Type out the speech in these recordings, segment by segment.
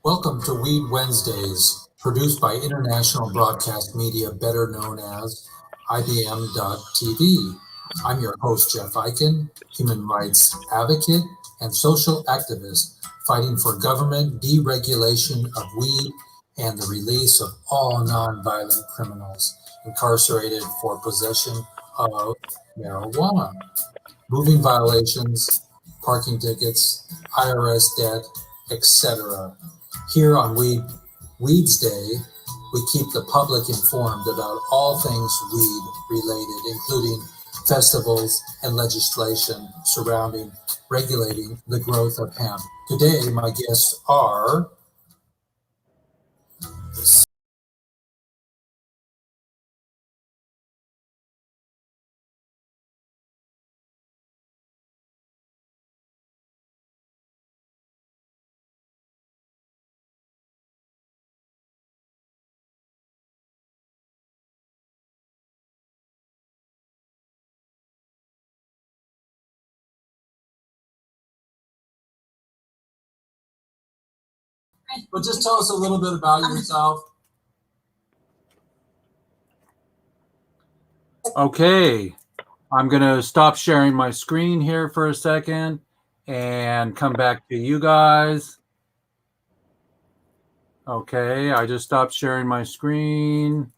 Welcome to Weed Wednesdays, produced by International Broadcast Media, better known as IBM.TV. I'm your host, Jeff Eichen, human rights advocate and social activist fighting for government deregulation of weed and the release of all nonviolent criminals incarcerated for possession of marijuana, moving violations, parking tickets, IRS debt, etc. Here on Weeds Day, we keep the public informed about all things weed related, including festivals and legislation surrounding regulating the growth of hemp. Today, my guests are Well, just tell us a little bit about yourself. Okay, I'm going to stop sharing my screen here for a second and come back to you guys. Okay, I just stopped sharing my screen.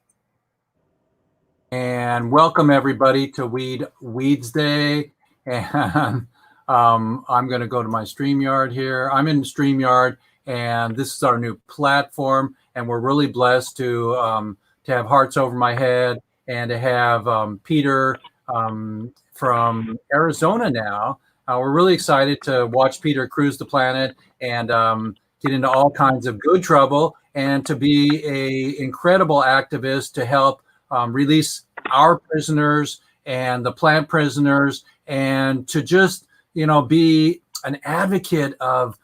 And welcome everybody to Weeds Day. And I'm going to go to my StreamYard here. I'm in StreamYard, and this is our new platform. And we're really blessed to have Hearts Over My Head and to have Peter from Arizona now. We're really excited to watch Peter cruise the planet and get into all kinds of good trouble and to be an incredible activist to help release our prisoners and the plant prisoners, and to just be an advocate of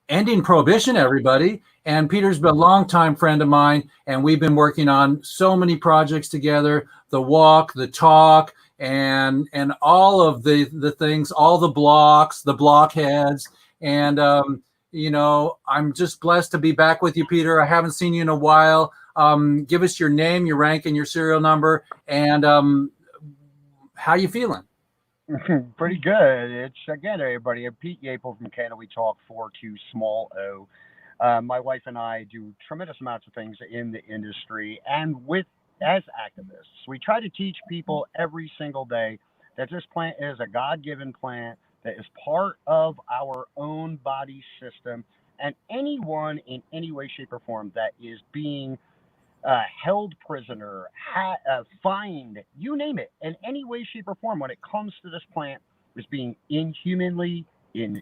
ending prohibition. Everybody, and Peter's been a longtime friend of mine, and we've been working on so many projects together: the walk, the talk, and all of the things, all the blocks, the blockheads, and I'm just blessed to be back with you, Peter. I haven't seen you in a while. Give us your name, your rank, and your serial number, and how you feeling? Pretty good. It's, again, everybody, I'm Pete Yapel from Canada. We talk 42 small O. My wife and I do tremendous amounts of things in the industry and as activists. We try to teach people every single day that this plant is a God-given plant that is part of our own body system, and anyone in any way, shape, or form that is being held prisoner, fined, you name it, in any way, shape, or form when it comes to this plant is being inhumanly,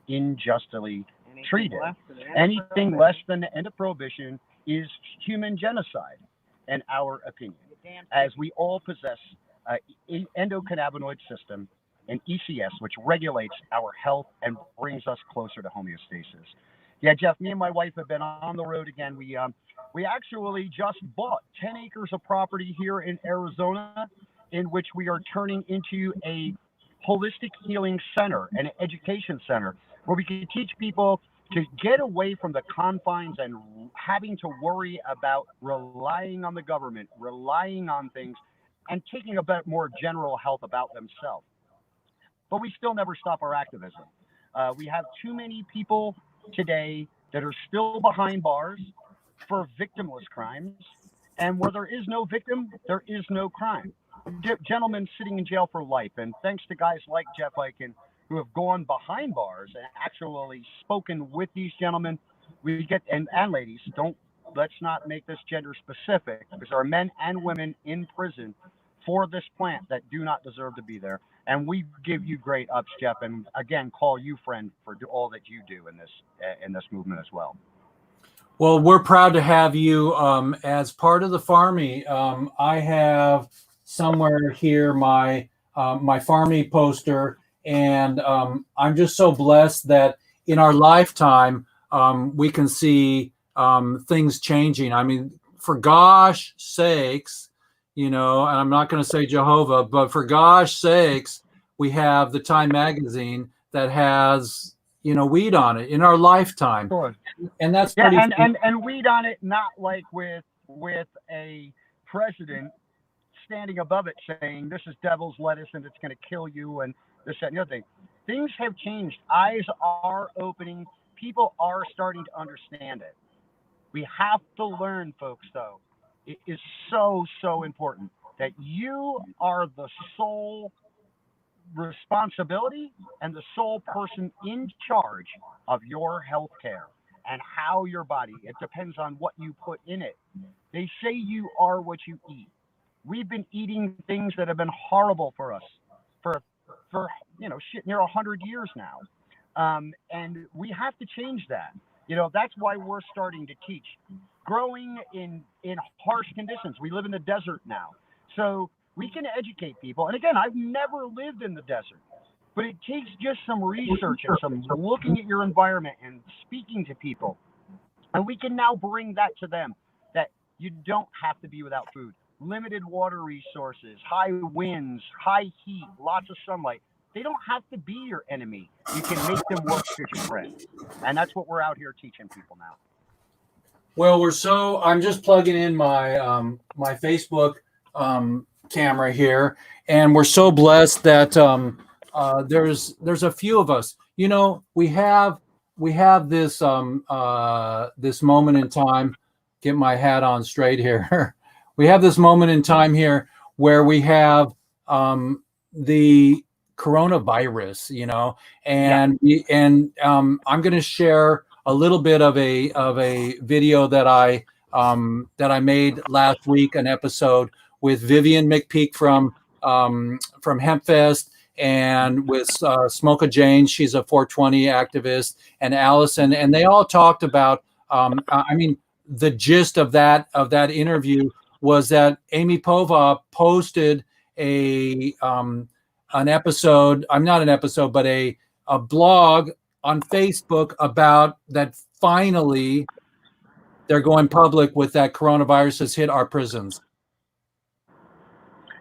unjustly treated. Anything less than the end of prohibition is human genocide, in our opinion, as we all possess an endocannabinoid system, an ECS, which regulates our health and brings us closer to homeostasis. Yeah, Jeff, me and my wife have been on the road again. We actually just bought 10 acres of property here in Arizona, in which we are turning into a holistic healing center, an education center, where we can teach people to get away from the confines and having to worry about relying on the government, relying on things, and taking a bit more general health about themselves. But we still never stop our activism. We have too many people today that are still behind bars for victimless crimes, and where there is no victim, there is no crime. Gentlemen sitting in jail for life, and thanks to guys like Jeff Eichen who have gone behind bars and actually spoken with these gentlemen, we get and ladies, let's not make this gender specific, because there are men and women in prison for this plant that do not deserve to be there. And we give you great ups, Jeff, and again call you friend for all that you do in this movement as well. Well, we're proud to have you as part of the Farmy. I have somewhere here my Farmy poster, and I'm just so blessed that in our lifetime we can see things changing. I mean, for gosh sakes, and I'm not going to say Jehovah, but for gosh sakes, we have the Time magazine that has weed on it in our lifetime. Sure. And that's Yeah, pretty. and weed on it, not like with a president standing above it saying this is devil's lettuce and it's going to kill you and this, that, and the other thing. Things have changed. Eyes are opening. People are starting to understand it. We have to learn, folks, though. It is so, so important that you are the sole responsibility and the sole person in charge of your health care and how your body, it depends on what you put in it. They say you are what you eat. We've been eating things that have been horrible for us for near 100 years now, and we have to change that. That's why we're starting to teach. Growing in harsh conditions, we live in the desert now, so we can educate people. And again, I've never lived in the desert, but it takes just some research and some looking at your environment and speaking to people, and we can now bring that to them, that you don't have to be without food. Limited water resources, high winds, high heat, lots of sunlight. They don't have to be your enemy. You can make them work as your friend. And that's what we're out here teaching people now. Well, I'm just plugging in my my Facebook camera here, and we're so blessed that there's a few of us. We have this this moment in time. Get my hat on straight here. We have this moment in time here where we have the coronavirus, and I'm going to share a little bit of a video that I made last week, an episode with Vivian McPeak from HempFest, and with Smoka Jane, she's a 420 activist, and Allison, and they all talked about. The gist of that interview was that Amy Pova posted an episode. I'm not an episode, but a blog on Facebook about that. Finally, they're going public with that coronavirus has hit our prisons.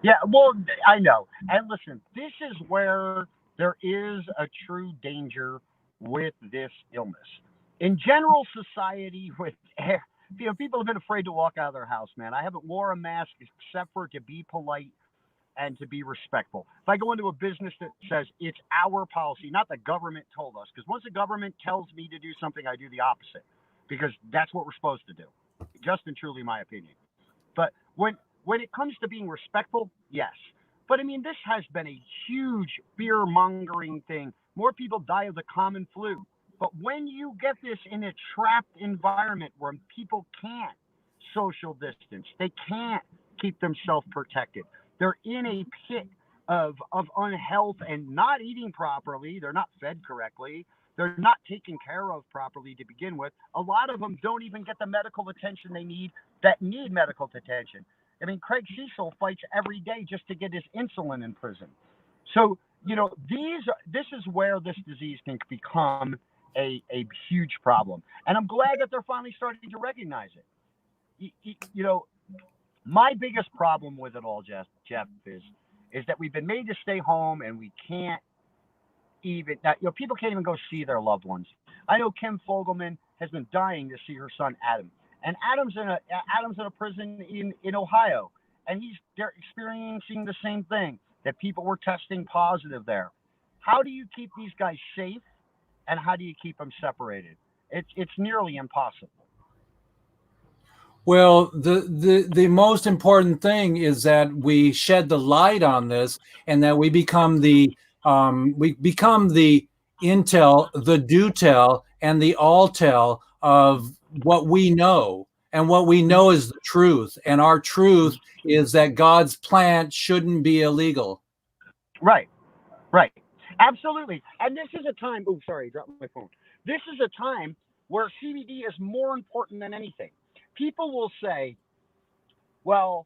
Yeah, well, I know. And listen, this is where there is a true danger with this illness. In general society, people have been afraid to walk out of their house, man. I haven't wore a mask except for to be polite and to be respectful. If I go into a business that says it's our policy, not the government told us, because once the government tells me to do something, I do the opposite, because that's what we're supposed to do. Just and truly my opinion. But when it comes to being respectful, yes. But I mean, this has been a huge fear-mongering thing. More people die of the common flu. But when you get this in a trapped environment where people can't social distance, they can't keep themselves protected, they're in a pit of unhealth and not eating properly, they're not fed correctly, they're not taken care of properly to begin with. A lot of them don't even get the medical attention they need that need medical attention. I mean, Craig Cecil fights every day just to get his insulin in prison. So, this is where this disease can become a huge problem. And I'm glad that they're finally starting to recognize it. My biggest problem with it all, Jeff, is that we've been made to stay home, and we can't even, people can't even go see their loved ones. I know Kim Fogelman has been dying to see her son, Adam. And Adam's in a prison in Ohio, and they're experiencing the same thing, that people were testing positive there. How do you keep these guys safe, and how do you keep them separated? It's nearly impossible. Well, the most important thing is that we shed the light on this, and that we become the intel, the do tell, and the all tell of what we know. And what we know is the truth. And our truth is that God's plant shouldn't be illegal. Right. Absolutely. And this is a time, oh, sorry, I dropped my phone. This is a time where CBD is more important than anything. People will say, well,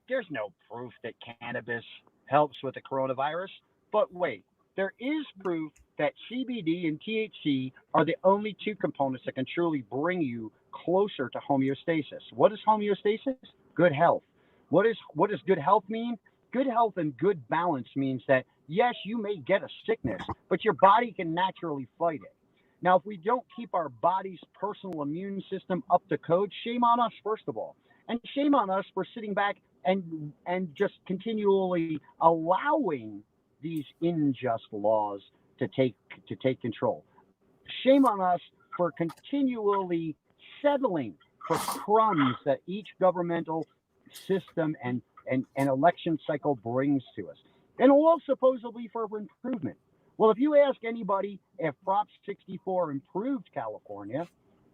there's no proof that cannabis helps with the coronavirus. But wait, there is proof that CBD and THC are the only two components that can truly bring you closer to homeostasis. What is homeostasis? Good health. What does good health mean? Good health and good balance means that, yes, you may get a sickness, but your body can naturally fight it. Now, if we don't keep our body's personal immune system up to code, shame on us, first of all. And shame on us for sitting back and just continually allowing these unjust laws to take control. Shame on us for continually settling for crumbs that each governmental system and election cycle brings to us. And all supposedly for improvement. Well, if you ask anybody if Prop 64 improved California,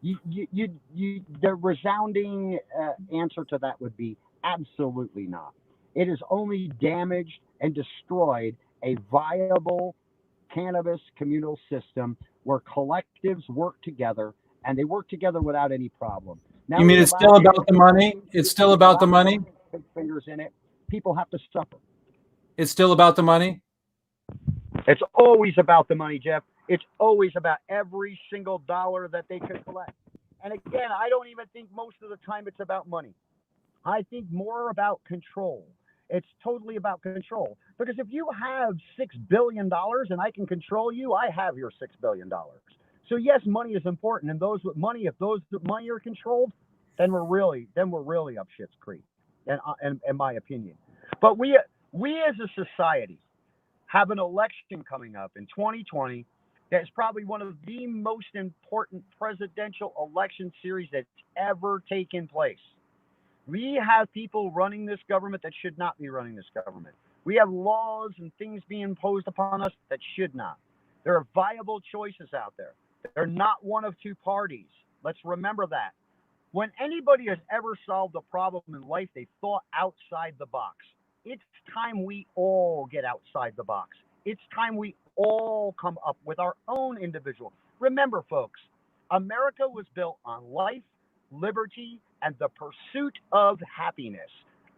the resounding answer to that would be absolutely not. It has only damaged and destroyed a viable cannabis communal system where collectives work together, and they work together without any problem. Now, you mean it's still about the money? It's still about the money? Big fingers in it. People have to suffer. It's still about the money? It's always about the money, Jeff. It's always about every single dollar that they could collect. And again, I don't even think most of the time it's about money. I think more about control. It's totally about control. Because if you have $6 billion and I can control you, I have your $6 billion. So yes, money is important. And those with money, if those with money are controlled, then we're really up shit's creek, in my opinion. But we as a society have an election coming up in 2020 that is probably one of the most important presidential election series that's ever taken place. We have people running this government that should not be running this government. We have laws and things being imposed upon us that should not. There are viable choices out there. They're not one of two parties. Let's remember that. When anybody has ever solved a problem in life, they thought outside the box. It's time we all get outside the box. It's time we all come up with our own individual. Remember, folks, America was built on life, liberty, and the pursuit of happiness,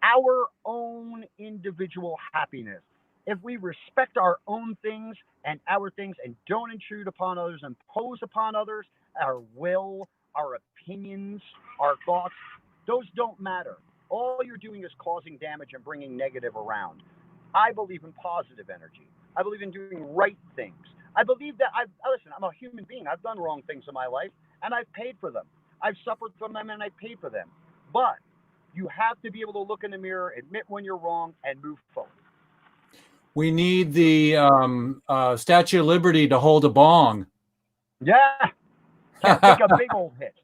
our own individual happiness. If we respect our own things and our things and don't intrude upon others, impose upon others, our will, our opinions, our thoughts, those don't matter. All you're doing is causing damage and bringing negative around. I believe in positive energy. I believe in doing right things. I believe that listen, I'm a human being. I've done wrong things in my life and I've paid for them. I've suffered from them and I paid for them. But you have to be able to look in the mirror, admit when you're wrong, and move forward. We need the Statue of Liberty to hold a bong. Yeah. Can't take a big old hit.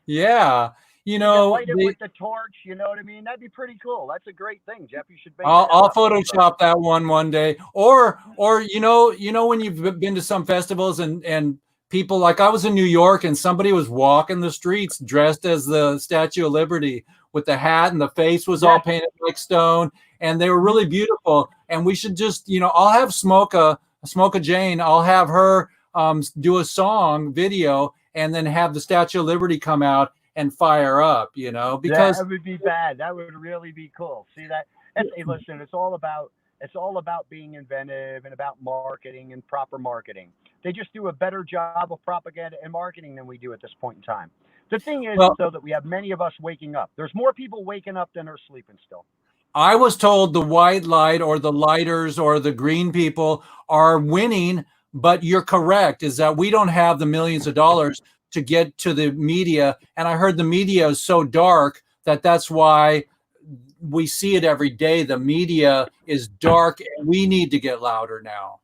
Yeah. You know, light it with the torch, you know what I mean? That'd be pretty cool. That's a great thing, Jeff. You should. I'll Photoshop that one day. Or you know when you've been to some festivals and people, like I was in New York and somebody was walking the streets dressed as the Statue of Liberty with the hat and the face was all painted like stone, and they were really beautiful. And we should just, I'll have Smoke Jane. I'll have her do a song video and then have the Statue of Liberty come out and fire up, because that would be bad. That would really be cool. See that? Hey, listen, it's all about being inventive and about marketing and proper marketing. They just do a better job of propaganda and marketing than we do at this point in time. The thing is, though, that we have many of us waking up. There's more people waking up than are sleeping still. I was told the white light or the lighters or the green people are winning, but you're correct, is that we don't have the millions of dollars to get to the media. And I heard the media is so dark that's why we see it every day. The media is dark and we need to get louder now.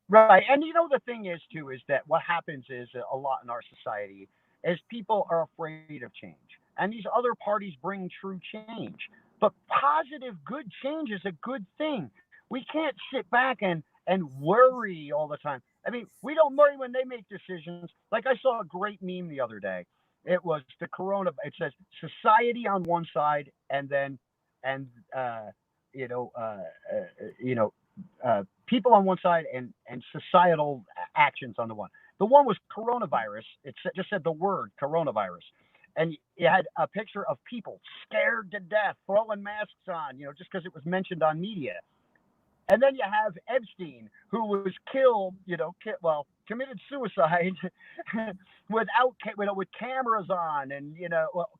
Right. And the thing is too, is that what happens is a lot in our society is people are afraid of change. And these other parties bring true change. But positive, good change is a good thing. We can't sit back and worry all the time. I mean, we don't worry when they make decisions. Like I saw a great meme the other day. It was the corona. It says society on one side, and then people on one side, and societal actions on the one. The one was coronavirus. It just said the word coronavirus, and it had a picture of people scared to death, throwing masks on, just because it was mentioned on media. And then you have Epstein, who was killed, committed suicide with cameras on and,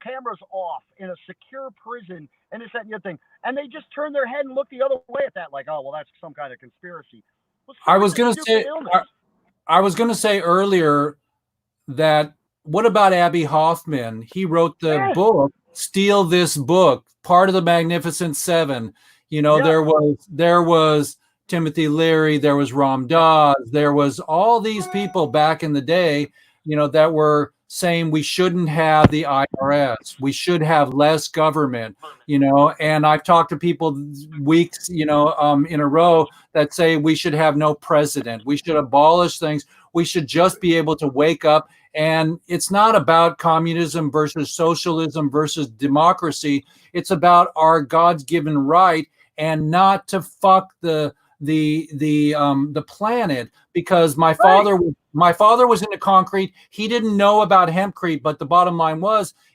cameras off in a secure prison and this, that, and the other thing. And they just turn their head and look the other way at that, like, oh, well, that's some kind of conspiracy. Well, I was going to say earlier, that what about Abby Hoffman? He wrote the Yeah. book, Steal This Book, part of the Magnificent Seven. You know, Yeah. there was Timothy Leary, there was Ram Dass, there was all these people back in the day, you know, that were saying we shouldn't have the IRS, we should have less government, you know. And I've talked to people weeks, you know, in a row that say we should have no president, we should abolish things, we should just be able to wake up. And it's not about communism versus socialism versus democracy. It's about our God's given right, and not to fuck the planet. Because my father was into concrete. He didn't know about hempcrete, but the bottom line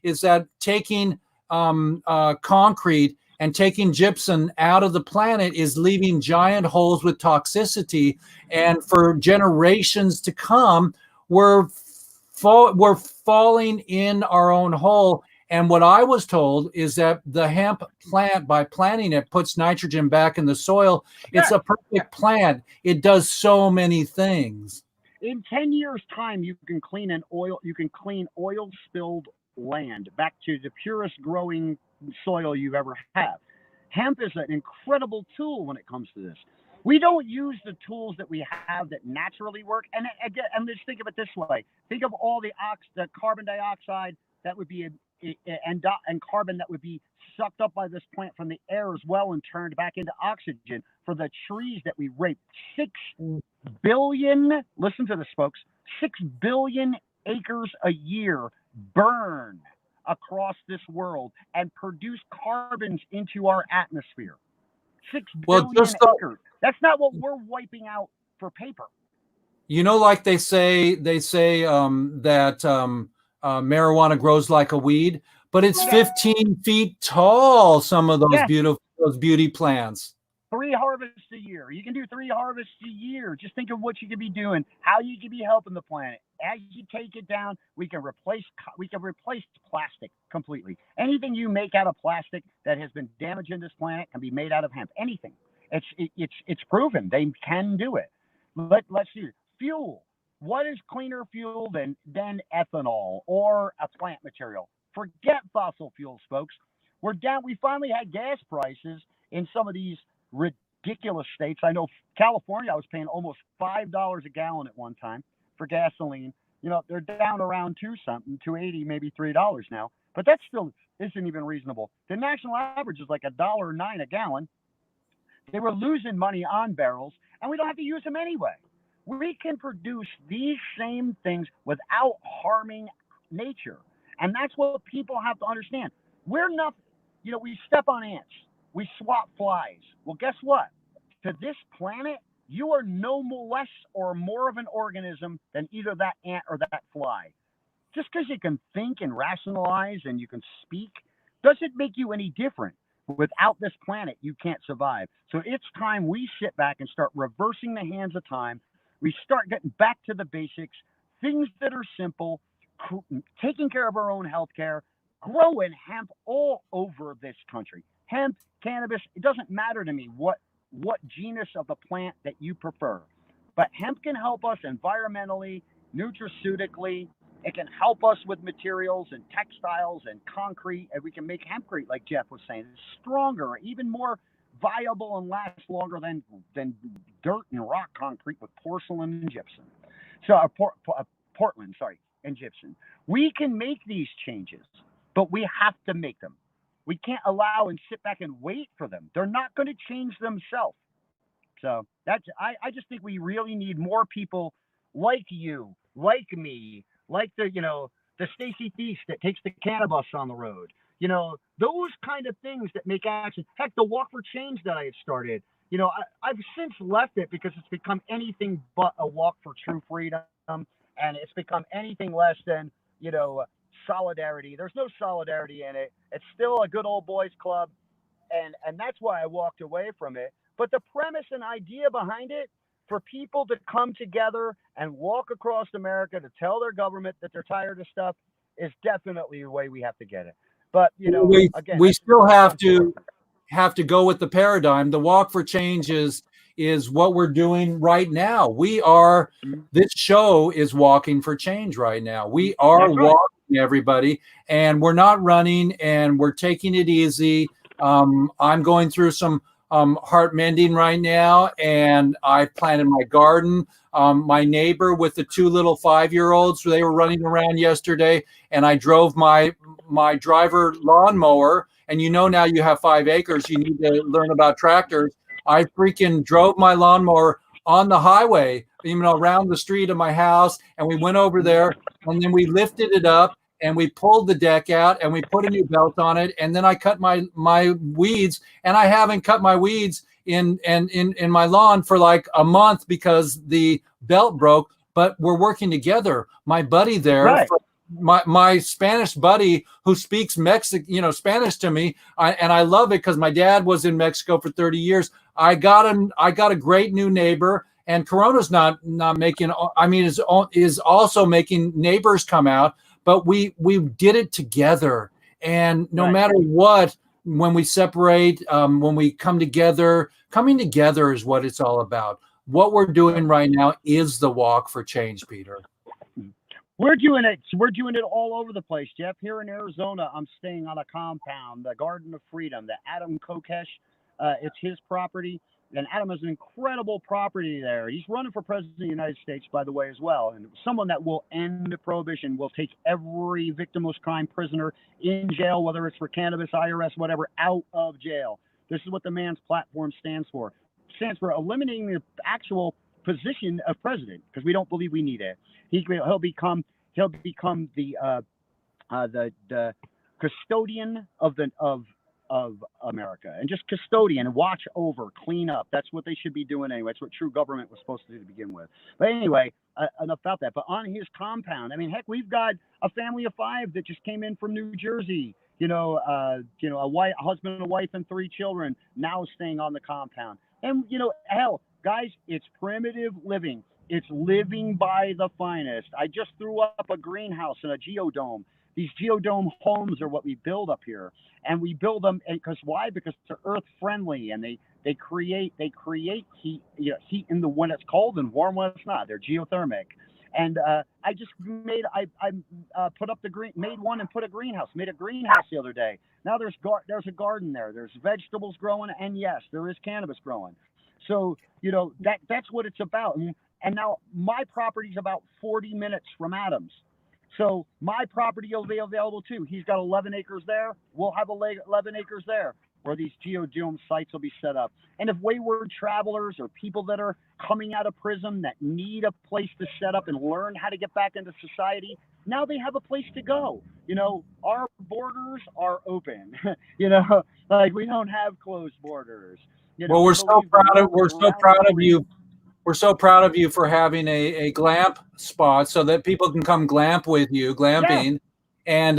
is that taking concrete and taking gypsum out of the planet is leaving giant holes with toxicity, and for generations to come, we're falling in our own hole. And what I was told is that the hemp plant, by planting it, puts nitrogen back in the soil. It's a perfect plant. It does so many things. In 10 years' time, you can clean oil spilled land back to the purest growing soil you've ever had. Hemp is an incredible tool when it comes to this. We don't use the tools that we have that naturally work. And again, and let's think of it this way: think of all the carbon dioxide that would be and carbon that would be sucked up by this plant from the air as well and turned back into oxygen for the trees that we rape. 6 billion, listen to this, folks, 6 billion acres a year burn across this world and produce carbons into our atmosphere. 6 billion acres. That's not what we're wiping out for paper. You know, like they say that marijuana grows like a weed, but it's 15 feet tall. Some of those those beauty plants. 3 harvests a year. You can do 3 harvests a year. Just think of what you could be doing, how you could be helping the planet. As you take it down, we can replace plastic completely. Anything you make out of plastic that has been damaging this planet can be made out of hemp. Anything. It's proven they can do it. Let's see. Fuel. What is cleaner fuel than ethanol or a plant material? Forget fossil fuels, folks. We're down. We finally had gas prices in some of these ridiculous states. I know California, I was paying almost $5 a gallon at one time for gasoline. You know, they're down around $2.80, maybe $3 now. But that still isn't even reasonable. The national average is like $1.09 a gallon. They were losing money on barrels, and we don't have to use them anyway. We can produce these same things without harming nature. And that's what people have to understand. We're not, you know, we step on ants. We swat flies. Well, guess what? To this planet, you are no less or more of an organism than either that ant or that fly. Just because you can think and rationalize and you can speak doesn't make you any different. Without this planet, you can't survive. So it's time we sit back and start reversing the hands of time. We start getting back to the basics, things that are simple, taking care of our own health care, growing hemp all over this country. Hemp, cannabis, it doesn't matter to me what genus of the plant that you prefer. But hemp can help us environmentally, nutraceutically. It can help us with materials and textiles and concrete. And we can make hempcrete, like Jeff was saying, it's stronger, even more viable and lasts longer than dirt and rock concrete with porcelain and gypsum. So Portland, and gypsum. We can make these changes, but we have to make them. We can't allow and sit back and wait for them. They're not going to change themselves. So I just think we really need more people like you, like me, like the Stacy Thiest that takes the cannabis on the road. You know, those kind of things that make action. Heck, the Walk for Change that I had started, you know, I've since left it because it's become anything but a walk for true freedom. And it's become anything less than, you know, solidarity. There's no solidarity in it. It's still a good old boys club. And that's why I walked away from it. But the premise and idea behind it, for people to come together and walk across America to tell their government that they're tired of stuff, is definitely the way we have to get it. But, you know, we still have to go with the paradigm. The Walk for Change is is what we're doing right now. This show is walking for change right now. We are walking, everybody, and we're not running, and we're taking it easy. I'm going through some heart mending right now, and I planted my garden. My neighbor with the 2 little 5-year-olds, they were running around yesterday, and I drove my driver lawnmower. And now you have 5 acres, you need to learn about tractors. I freaking drove my lawnmower on the highway, around the street of my house, and we went over there, and then we lifted it up, and we pulled the deck out, and we put a new belt on it, and then I cut my weeds, and I haven't cut my weeds in my lawn for like a month because the belt broke. But we're working together. My buddy there. Right. My Spanish buddy who speaks Spanish to me, and I love it because my dad was in Mexico for 30 years. I got a great new neighbor, and Corona's not making. Is also making neighbors come out, but we did it together. And no matter what, when we separate, when we come together, coming together is what it's all about. What we're doing right now is the walk for change, Peter. We're doing it. We're doing it all over the place, Jeff. Here in Arizona, I'm staying on a compound, the Garden of Freedom, the Adam Kokesh. It's his property, and Adam has an incredible property there. He's running for president of the United States, by the way, as well, and someone that will end prohibition, will take every victimless crime prisoner in jail, whether it's for cannabis, IRS, whatever, out of jail. This is what the man's platform stands for. It stands for eliminating the actual position of president, because we don't believe we need it. He'll become the custodian of America, and just custodian and watch over, clean up. That's what they should be doing anyway. It's what true government was supposed to do to begin with. But anyway, enough about that. But on his compound, heck, we've got a family of 5 that just came in from New Jersey. A husband, a wife, and 3 children now staying on the compound. And hell, guys, it's primitive living. It's living by the finest. I just threw up a greenhouse and a geodome. These geodome homes are what we build up here, and we build them because why? Because they're earth friendly, and they create heat, heat in the when it's cold and warm when it's not. They're geothermic. And I just made put up made one and put a greenhouse. Made a greenhouse the other day. Now there's a garden there. There's vegetables growing, and yes, there is cannabis growing. So that's what it's about. And now my property's about 40 minutes from Adam's. So my property will be available too. He's got 11 acres there. We'll have 11 acres there where these geodome sites will be set up. And if wayward travelers or people that are coming out of prison that need a place to set up and learn how to get back into society, now they have a place to go. Our borders are open. Like we don't have closed borders. Well, we're so proud of you. We're so proud of you for having a glamp spot so that people can come glamp with you, glamping, and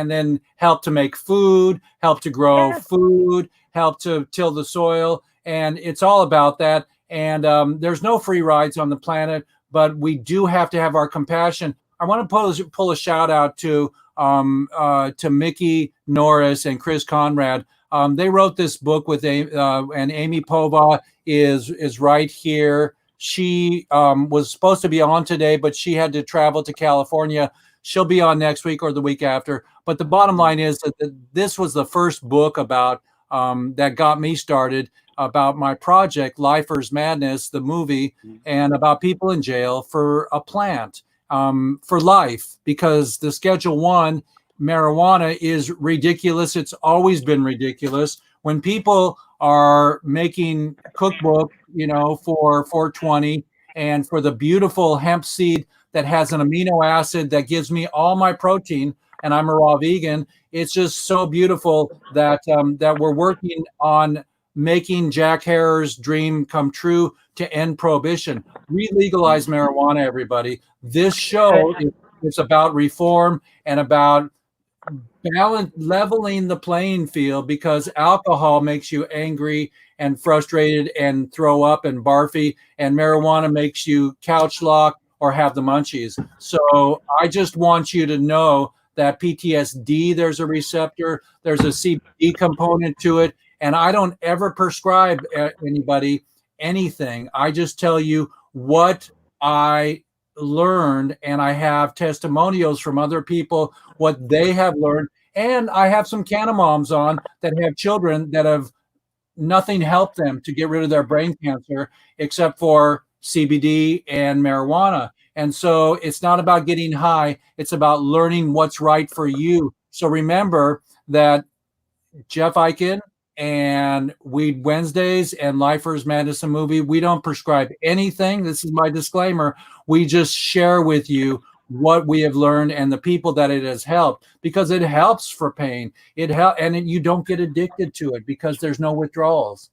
then help to make food, help to grow food, help to till the soil. And it's all about that. And there's no free rides on the planet, but we do have to have our compassion. I want to pull a shout out to Mickey Norris and Chris Conrad. They wrote this book with and Amy Pova is right here. She was supposed to be on today, but she had to travel to California. She'll be on next week or the week after. But the bottom line is that this was the first book about that got me started about my project, Lifers Madness, the movie, and about people in jail for a plant, for life, because the Schedule 1 marijuana is ridiculous. It's always been ridiculous. When people are making cookbook, for 420 and for the beautiful hemp seed that has an amino acid that gives me all my protein, and I'm a raw vegan, it's just so beautiful that that we're working on making Jack Herer's dream come true to end prohibition. Re-legalize marijuana, everybody. This show is about reform and about leveling the playing field, because alcohol makes you angry and frustrated and throw up and barfy, and marijuana makes you couch lock or have the munchies. So I just want you to know that PTSD, there's a receptor, there's a CBD component to it, And I don't ever prescribe anybody anything. I just tell you what I learned, and I have testimonials from other people, what they have learned. And I have some canna moms on that have children that have nothing helped them to get rid of their brain cancer except for CBD and marijuana. And so it's not about getting high. It's about learning what's right for you. So remember that Jeff Eichen and Weed Wednesdays and Lifers Madness and Movie, we don't prescribe anything. This is my disclaimer. We just share with you what we have learned and the people that it has helped, because it helps for pain. It helps, and you don't get addicted to it because there's no withdrawals.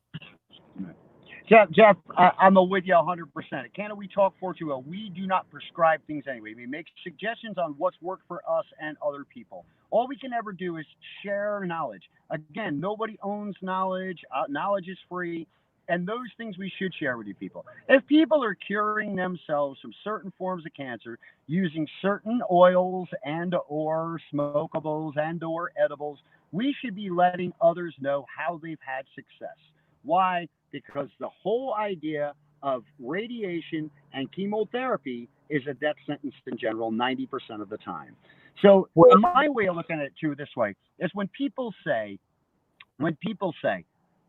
Jeff, I'm with you 100%. At Canada We Talk 420, we do not prescribe things anyway. We make suggestions on what's worked for us and other people. All we can ever do is share knowledge. Again, nobody owns knowledge. Knowledge is free. And those things we should share with you people. If people are curing themselves from certain forms of cancer using certain oils and or smokables and or edibles, we should be letting others know how they've had success. Why? Because the whole idea of radiation and chemotherapy is a death sentence in general 90% of the time. So my way of looking at it too this way is when people say,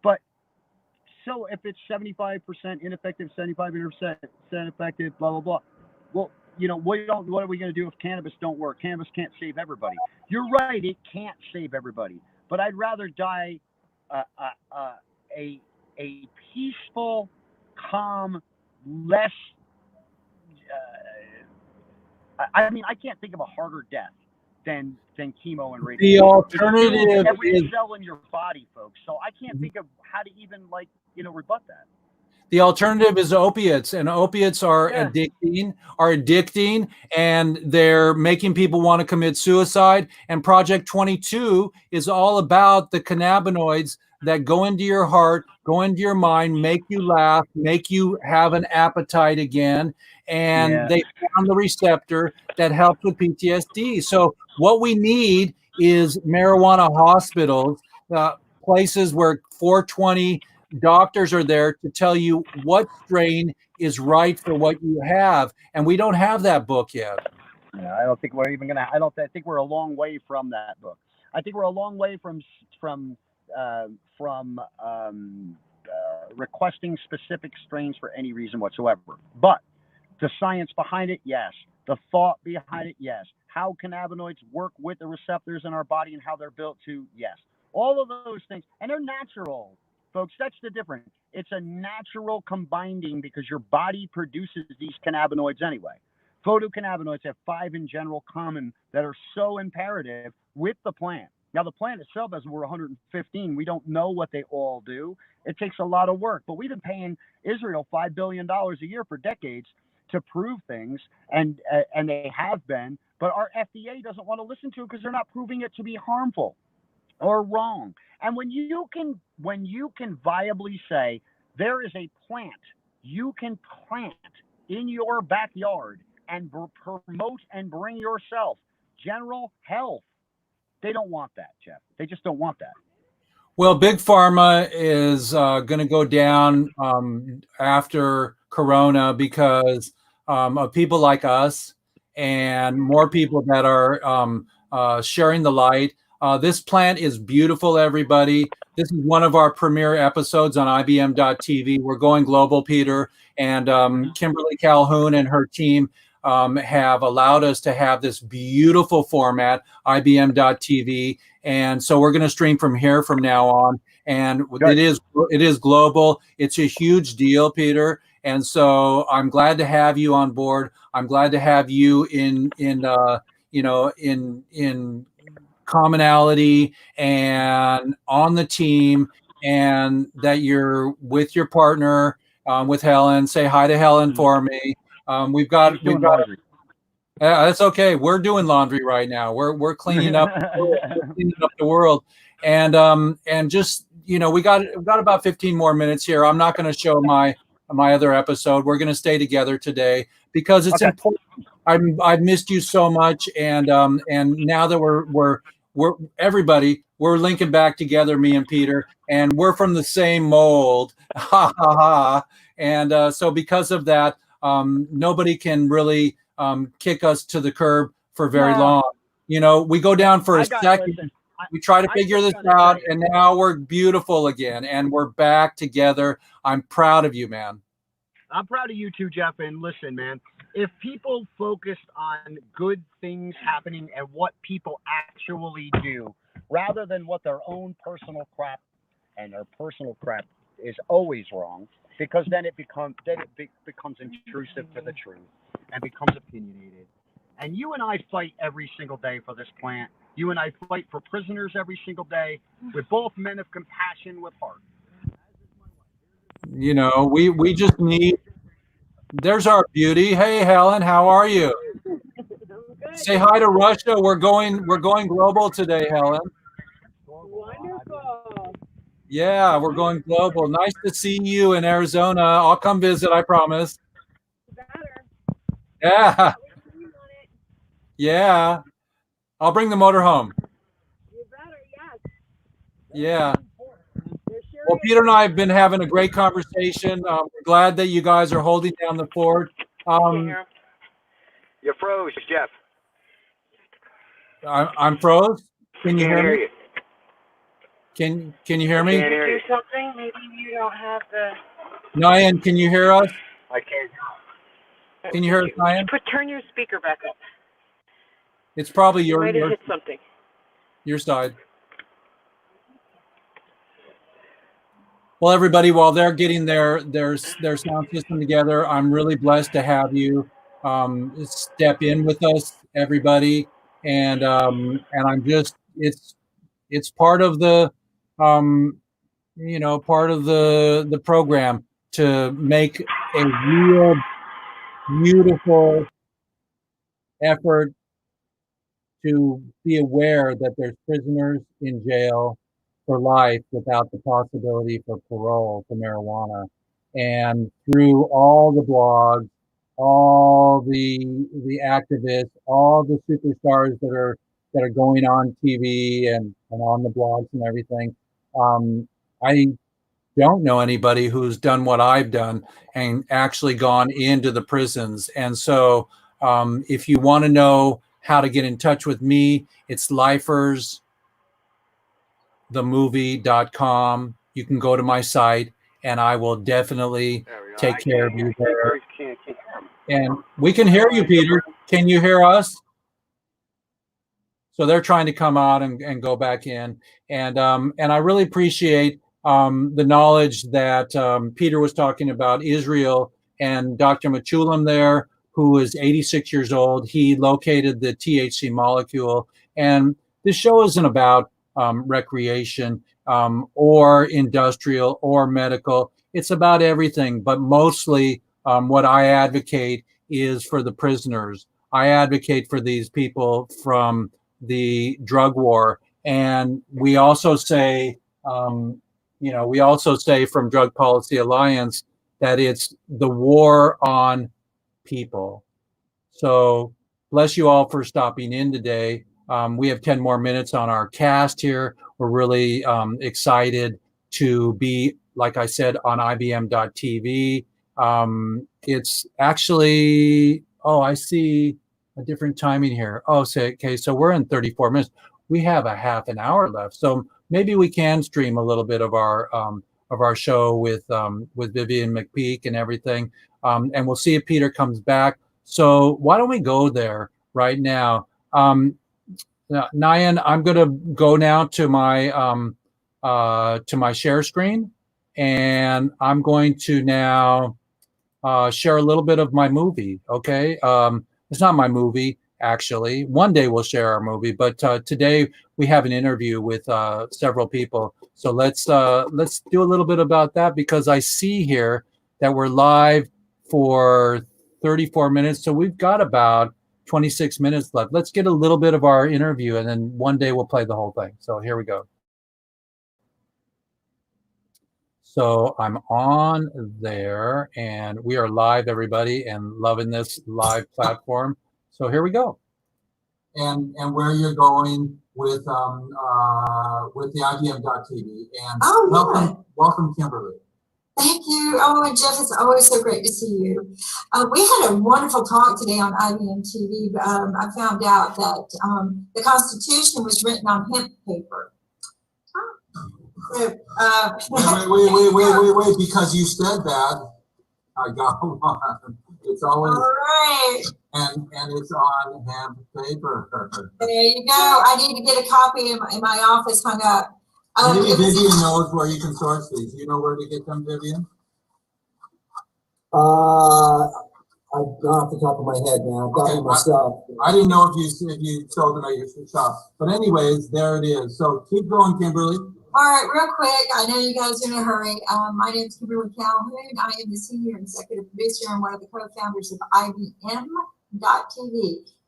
but so if it's 75% ineffective, 75% effective, blah, blah, blah. Well, what are we going to do if cannabis don't work? Cannabis can't save everybody. You're right. It can't save everybody, but I'd rather die a peaceful, calm, less, I can't think of a harder death than chemo and radiation. The alternative is cell in your body, folks. So I can't think of how to even rebut that. The alternative is opiates, and opiates are addicting, and they're making people want to commit suicide. And Project 22 is all about the cannabinoids that go into your heart, go into your mind, make you laugh, make you have an appetite again. And they found the receptor that helps with PTSD. So what we need is marijuana hospitals, places where 420 doctors are there to tell you what strain is right for what you have. And we don't have that book yet. Yeah, I don't think we're even going to, I think we're a long way from that book. I think we're a long way from requesting specific strains for any reason whatsoever. But the science behind it, yes. The thought behind it, yes. How cannabinoids work with the receptors in our body and how they're built to, yes. All of those things. And they're natural, folks. That's the difference. It's a natural combining because your body produces these cannabinoids anyway. Phytocannabinoids have 5 in general common that are so imperative with the plant. Now, the plant itself has over 115. We don't know what they all do. It takes a lot of work. But we've been paying Israel $5 billion a year for decades to prove things, and they have been. But our FDA doesn't want to listen to it because they're not proving it to be harmful or wrong. And when you can viably say there is a plant you can plant in your backyard and promote and bring yourself general health, they don't want that, Jeff. They just don't want that. Well, Big Pharma is going to go down after Corona because of people like us and more people that are sharing the light. This plant is beautiful, everybody. This is one of our premiere episodes on IBM.TV. We're going global, Peter, and Kimberly Calhoun and her team have allowed us to have this beautiful format, IBM.TV. And so we're going to stream from here from now on. And it is global. It's a huge deal, Peter. And so I'm glad to have you on board. I'm glad to have you in commonality and on the team, and that you're with your partner, with Helen. Say hi to Helen for me. We've got. That's okay. We're doing laundry right now. We're cleaning up, the world, and just we got about 15 more minutes here. I'm not going to show my other episode. We're going to stay together today because it's important. I've missed you so much, and now that we're linking back together, me and Peter, and we're from the same mold. Ha ha ha. And so because of that, nobody can really kick us to the curb for very long. You know, we go down for a second. We try to figure this out, and now we're beautiful again, and we're back together. I'm proud of you, man. I'm proud of you too, Jeff. And listen, man, if people focused on good things happening and what people actually do, rather than what their own personal crap, and their personal crap is always wrong, because then it becomes intrusive to the truth and becomes opinionated. And you and I fight every single day for this plant. You and I fight for prisoners every single day. We're both men of compassion with heart. You know, we just need. There's our beauty. Hey, Helen, how are you? Say hi to Russia. We're going global today, Helen. Wonderful. Yeah, we're going global. Nice to see you in Arizona. I'll come visit, I promise. Better. Yeah. Yeah. I'll bring the motor home. You better, yes. Yeah. Well, Peter and I have been having a great conversation. We're glad that you guys are holding down the fort. You froze, Jeff. I'm froze. Can you hear me? You. Can you hear me? Can't hear you. Do something. Maybe you don't have the. Nyan, can you hear us? I can't. Can you hear us, Nyan? Turn your speaker back up. It's probably You might have hit something. your side. Well, everybody, while they're getting their sound system together, I'm really blessed to have you step in with us, everybody, and I'm just it's part of the part of the program to make a real beautiful effort to be aware that there's prisoners in jail for life without the possibility for parole for marijuana. And through all the blogs, all the activists, all the superstars that are going on TV and on the blogs and everything, I don't know anybody who's done what I've done and actually gone into the prisons. And so if you want to know how to get in touch with me, it's lifersthemovie.com. You can go to my site and I will definitely take care of you there. And we can hear you, Peter. Can you hear us? So they're trying to come out and go back in. And I really appreciate the knowledge that Peter was talking about Israel and Dr. Machulam there, who is 86 years old. He located the THC molecule. And this show isn't about recreation or industrial or medical. It's about everything. But mostly what I advocate is for the prisoners. I advocate for these people from the drug war. And we also say, from Drug Policy Alliance, that it's the war on people. So bless you all for stopping in today. We have 10 more minutes on our cast here. We're really excited to be, like I said, on IBM.TV. It's actually, I see a different timing here. So we're in 34 minutes. We have a half an hour left. So maybe we can stream a little bit of our show with Vivian McPeak and everything. And we'll see if Peter comes back. So why don't we go there right now? Nyan, I'm going to go now to my share screen, and I'm going to now share a little bit of my movie. Okay, it's not my movie actually. One day we'll share our movie, but today we have an interview with several people. So let's do a little bit about that, because I see here that we're live for 34 minutes. So we've got about 26 minutes left. Let's get a little bit of our interview, and then one day we'll play the whole thing. So here we go. So I'm on there, and we are live, everybody, and loving this live platform. So here we go. and where you're going with the IBM.TV. And welcome, Kimberly. Thank you. Oh, and Jeff, it's always so great to see you. We had a wonderful talk today on IBM TV. I found out that the Constitution was written on hemp paper. So, wait, because you said that, I got one. It's always all right. And it's on hemp paper. There you go. I need to get a copy in my office hung up. Maybe Vivian knows where you can source these. Do you know where to get them, Vivian? I'm not off the top of my head now. I've got them myself. I didn't know if you sold them at your shop. But anyways, there it is. So keep going, Kimberly. All right, real quick. I know you guys are in a hurry. My name is Kimberly Calhoun. I am the senior executive producer and one of the co-founders of IBM.TV.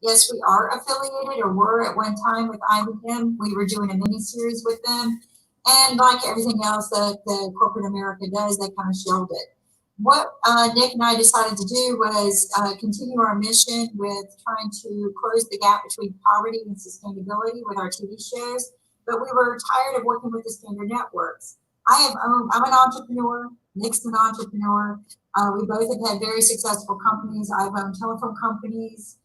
Yes, we are affiliated, or were at one time, with IBM. We were doing a mini-series with them. And like everything else that the corporate America does, they kind of shelved it. What Nick and I decided to do was continue our mission with trying to close the gap between poverty and sustainability with our TV shows. But we were tired of working with the standard networks. I'm an entrepreneur. Nick's an entrepreneur. We both have had very successful companies. I've owned telephone companies.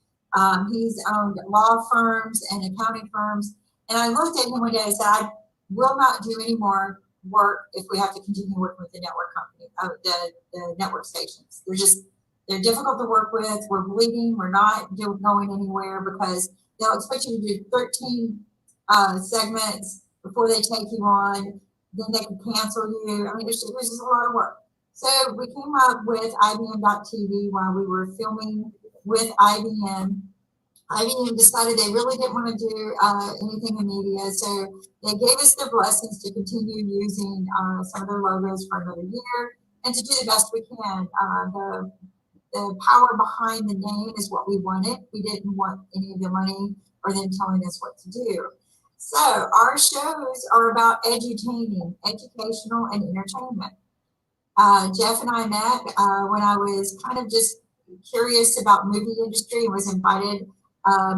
He's owned law firms and accounting firms. And I looked at him one day and said, I will not do any more work if we have to continue working with the network company, the network stations. They're difficult to work with. We're bleeding. We're not going anywhere because they'll expect you to do 13 segments before they take you on. Then they can cancel you. I mean, it was just a lot of work. So we came up with IBM.TV while we were filming with IBM. IBM decided they really didn't want to do anything in media, so they gave us their blessings to continue using some of their logos for another year and to do the best we can. The power behind the name is what we wanted. We didn't want any of the money or them telling us what to do. So our shows are about edutaining, educational, and entertainment. Jeff and I met when I was kind of just curious about movie industry and was invited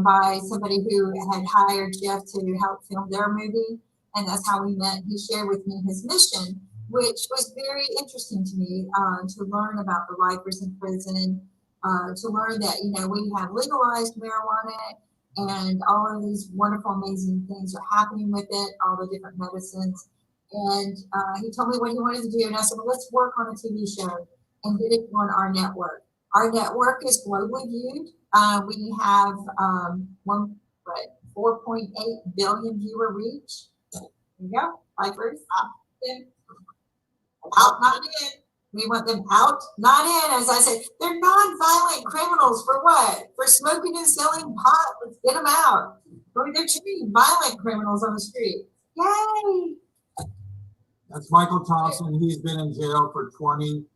by somebody who had hired Jeff to help film their movie. And that's how we met. He shared with me his mission, which was very interesting to me, to learn about the lifers in prison, to learn that, we have legalized marijuana and all of these wonderful, amazing things are happening with it, all the different medicines. And he told me what he wanted to do. And I said, well, let's work on a TV show and get it on our network. Our network is globally viewed. We have 4.8 billion viewer reach. There you go, lifers. Out, not in. We want them out, not in. As I said, they're non-violent criminals for what? For smoking and selling pot. Let's get them out. They're treating violent criminals on the street. Yay! That's Michael Thompson. He's been in jail for 25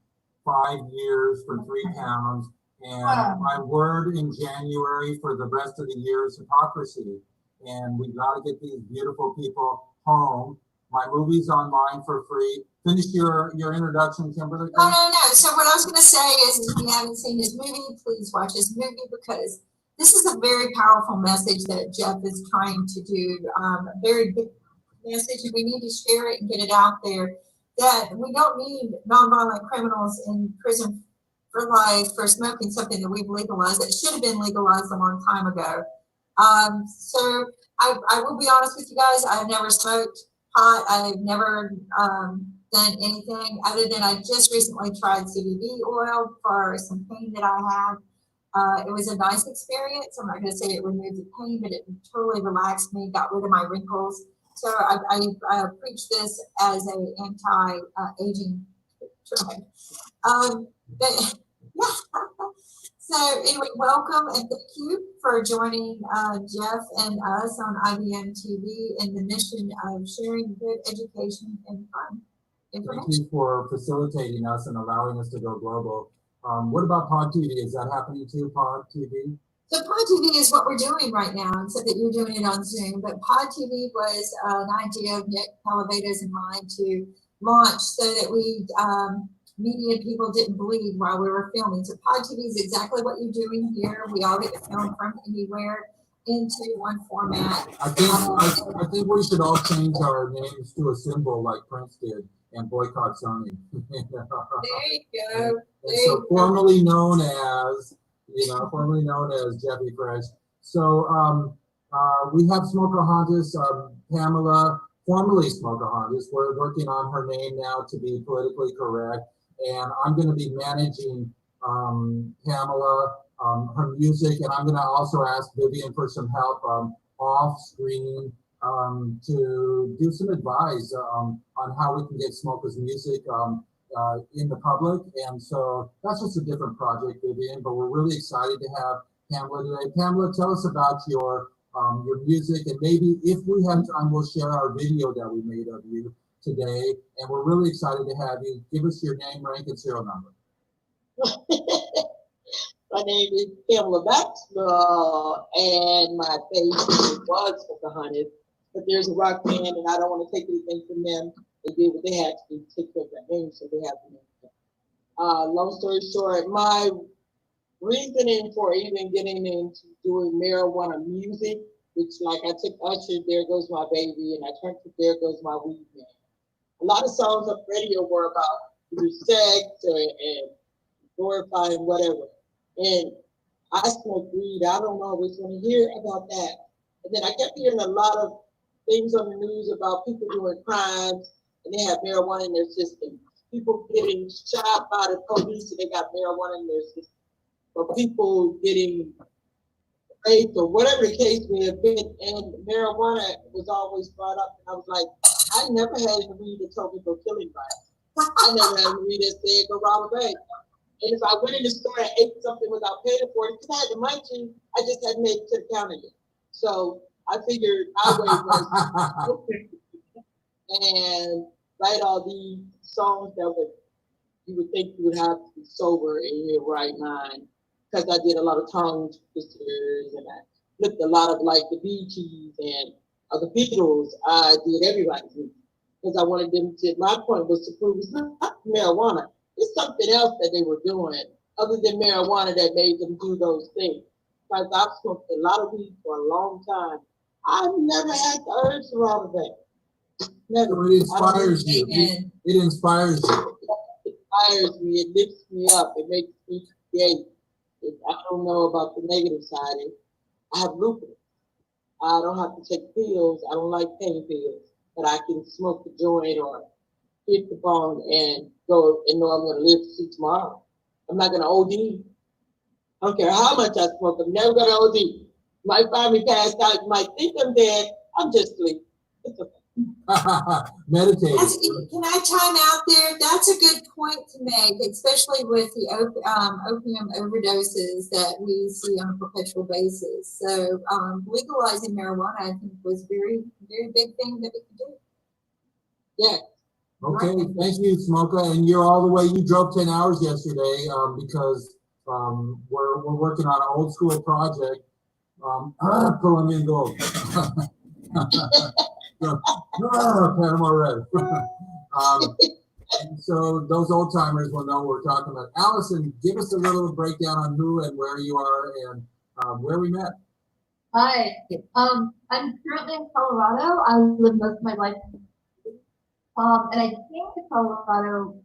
years for 3 counts. And my word in January for the rest of the year is hypocrisy. And we got to get these beautiful people home. My movie's online for free. Finish your introduction, Kimberly. No. So what I was going to say is, if you haven't seen his movie, please watch his movie, because this is a very powerful message that Jeff is trying to do. A very big message, and we need to share it and get it out there. That we don't need nonviolent criminals in prison for life for smoking something that we've legalized that should have been legalized a long time ago. So I will be honest with you guys. I've never smoked pot. I've never done anything other than I just recently tried CBD oil for some pain that I have. It was a nice experience. I'm not going to say it removed the pain, but it totally relaxed me, got rid of my wrinkles. So I preach this as an anti-aging drug. But yeah. So anyway, welcome and thank you for joining Jeff and us on IBM TV and the mission of sharing good education and fun information. Thank you for facilitating us and allowing us to go global. What about Pod TV? Is that happening too, Pod TV? So Pod TV is what we're doing right now, except that you're doing it on Zoom. But Pod TV was an idea of Nick Palavado's and mine to launch so that we media people didn't bleed while we were filming. So Pod TV is exactly what you're doing here. We all get to film from anywhere. into one format. I think we should all change our names to a symbol like Prince did and boycott Sony. There you go. And so formerly known as, Jeffy Fresh. So we have Smokahontas, Pamela, formerly Smokahontas. We're working on her name now to be politically correct. And I'm going to be managing Pamela, her music, and I'm going to also ask Vivian for some help off screen to do some advice on how we can get Smoka's music in the public. And so that's just a different project, Vivian, but we're really excited to have Pamela today. Pamela, tell us about your music, and maybe if we have time, we'll share our video that we made of you today. And we're really excited to have you. Give us your name, rank, and serial number. My name is Pamela Maxwell, and my Facebook was Pocahontas, but there's a rock band, and I don't want to take anything from them. They did what they had to do to take care of their name, so they have to make it. Long story short, my reasoning for even getting into doing marijuana music, which like I took Usher, There Goes My Baby, and I turned to There Goes My Weed Man. A lot of songs on radio were about either sex and glorifying whatever. And I smoke weed. I don't always want to hear about that. And then I kept hearing a lot of things on the news about people doing crimes and they have marijuana in their system. People getting shot by the police and they got marijuana in their system. Or people getting raped or whatever the case may have been. And marijuana was always brought up. And I was like, I never had any weed that told me go kill anybody. I never had any weed that said go rob a bank. And if I went in the store and ate something without paying for it, because I had the money, I just hadn't made it to the counter yet. So I figured my way was okay. And write all these songs that you would think you would have to be sober in your right mind. Because I did a lot of tongue twisters and I looked a lot of like the Bee Gees and the Beatles. I did everybody's music because I wanted them to, my point was to prove it's not marijuana. It's something else that they were doing other than marijuana that made them do those things. Because I've smoked a lot of weed for a long time. I've never had the urge to rob a bank. Never. So it inspires you. It inspires you. It inspires me. It lifts me up. It makes me create. I don't know about the negative side. I have lupus. I don't have to take pills. I don't like pain pills. But I can smoke the joint or hit the bone and go and know I'm going to live to see tomorrow. I'm not going to OD. I don't care how much I smoke. I'm never going to OD. You might find me passed out. You might think I'm dead. I'm just asleep. It's okay. Meditate. Can I chime out there? That's a good point to make, especially with the opium overdoses that we see on a perpetual basis. So legalizing marijuana, I think, was very, very big thing that we could do. Yeah. Okay, thank you, Smoka. And you're all the way, you drove 10 hours yesterday because we're working on an old school project. Pulling in gold. Panama Red. So those old timers will know what we're talking about. Allison, give us a little breakdown on who and where you are and where we met. Hi, I'm currently in Colorado. I lived most of my life and I came to Colorado,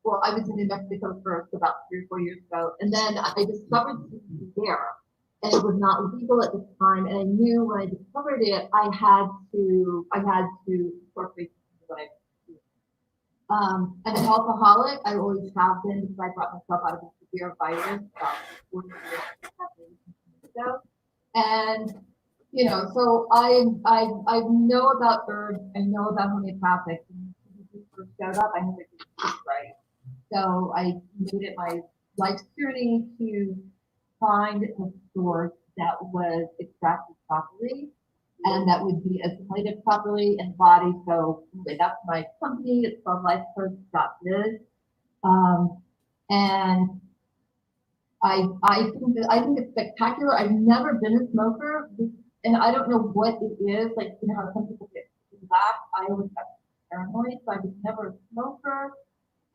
well, I was in New Mexico first about 3 or 4 years ago, and then I discovered CBD there, and it was not legal at the time, and I knew when I discovered it, I had to incorporate what I do. I'm an alcoholic. I always have been because I brought myself out of a severe virus about 40 years ago, and you know, so I know about herbs, I know about homeopathic. When CBD first showed up, I had to get it right. So I made it my life's journey to find a source that was extracted properly and that would be assimilated properly in the body. So that's my company. It's called lifecoach.biz. And I think it's spectacular. I've never been a smoker, and I don't know what it is. Like, you know how some people get back. I always got paranoid, so I was never a smoker.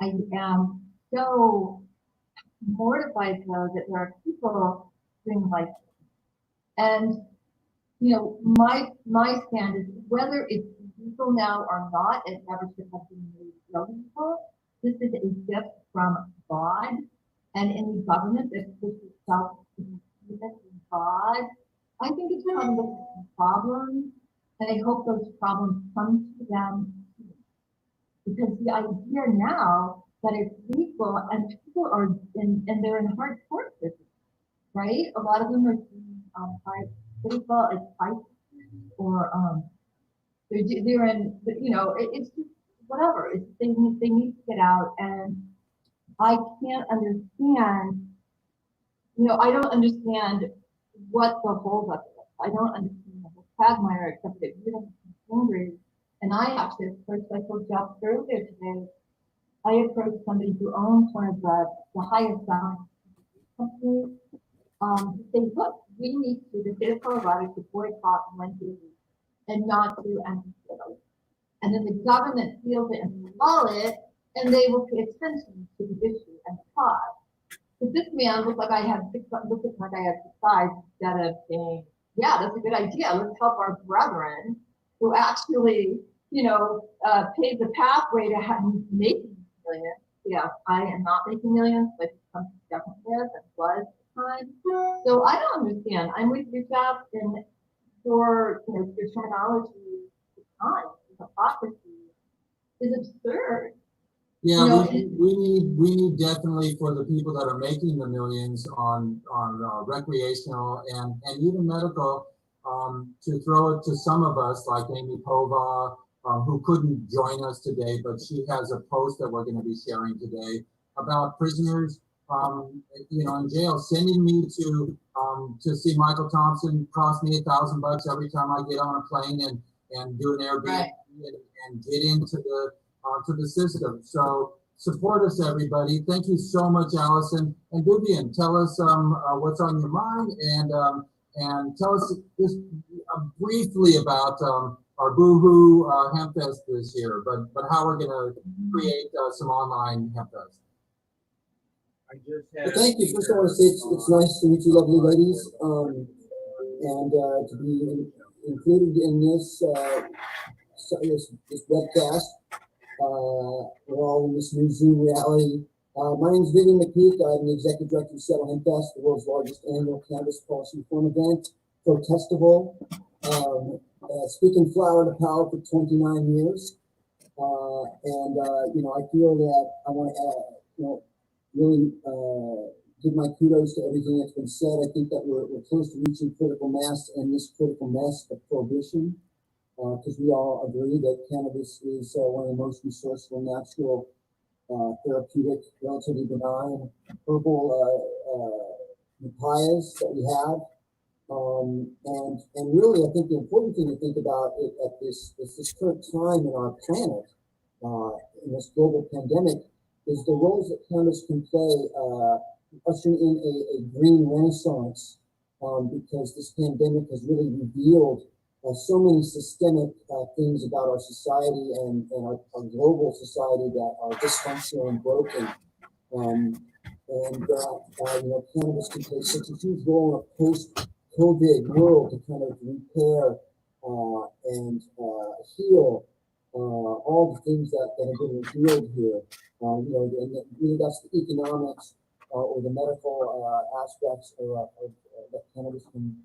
I am so mortified though that there are people doing like this. And my stand is whether it's legal now or not, it never should have been made illegal. This is a gift from God, and any government that puts itself in God, I think it's going to look at problems, and I hope those problems come to them. Because the idea now that it's legal and people are and they're in hard court with it, right? A lot of them are what do you call it, fight, or they're in, it's just whatever. They need to get out, and I can't understand. I don't understand what the holdup is. I don't understand the whole quagmire, except that we don't hungry. And I actually approached, I told Jeff earlier today, I approached somebody who owns one of the highest selling companies. To say, look, we need to, the state of Colorado, to boycott Wednesday and not do anything. And then the government feels it and follow it, and they will pay attention to the issue and the cause. But this man looked like I had six sides instead of saying, yeah, that's a good idea. Let's help our brethren who actually, paved the pathway to making millions. Yeah, I am not making millions, but some definitely is and was at the time. So I don't understand. I'm with you, Jeff, and for your terminology, time, hypocrisy is absurd. Yeah, we need definitely for the people that are making the millions on recreational and even medical, to throw it to some of us like Amy Pova, who couldn't join us today, but she has a post that we're going to be sharing today about prisoners, in jail, sending me to see Michael Thompson cost me $1,000 every time I get on a plane and do an Airbnb, right, and get into the system. So support us, everybody. Thank you so much, Allison. And Vivian, tell us what's on your mind, and tell us just briefly about our Boohoo Hemp Fest this year, but how we're going to create some online Hemp Fest. Well, thank you. First, I want to say it's nice to meet you, lovely ladies, and to be included in this webcast. We're all in this new Zoom reality. My name is Vivian McPeak. I'm the Executive Director of Seattle Hemp Fest, the world's largest annual cannabis policy reform event, protestable. Speaking flower to power for 29 years. I feel that I want to, really give my kudos to everything that's been said. I think that we're close to reaching critical mass and this critical mass of prohibition, because we all agree that cannabis is one of the most resourceful, natural, therapeutic, relatively benign herbal papayas that we have. And really, I think the important thing to think about it at this current time in our planet, in this global pandemic, is the roles that cannabis can play, ushering in a green renaissance, because this pandemic has really revealed so many systemic things about our society and our global society that are dysfunctional and broken. Cannabis can play such a huge role in a post-COVID world to kind of repair and heal all the things that have been revealed here. And really that's the economics or the medical aspects of that cannabis can.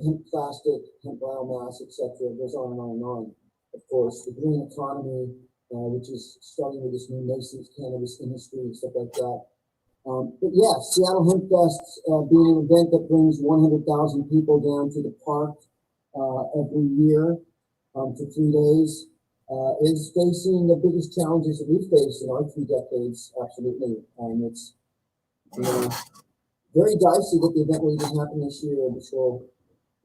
Hemp plastic, hemp biomass, etc. goes on and on and on. Of course, the green economy, which is starting with this new nascent cannabis industry and stuff like that. But yeah, Seattle Hemp Fest being an event that brings 100,000 people down to the park every year for 3 days, is facing the biggest challenges that we've faced in our 3 decades, absolutely. It's very dicey that the event will even happen this year, which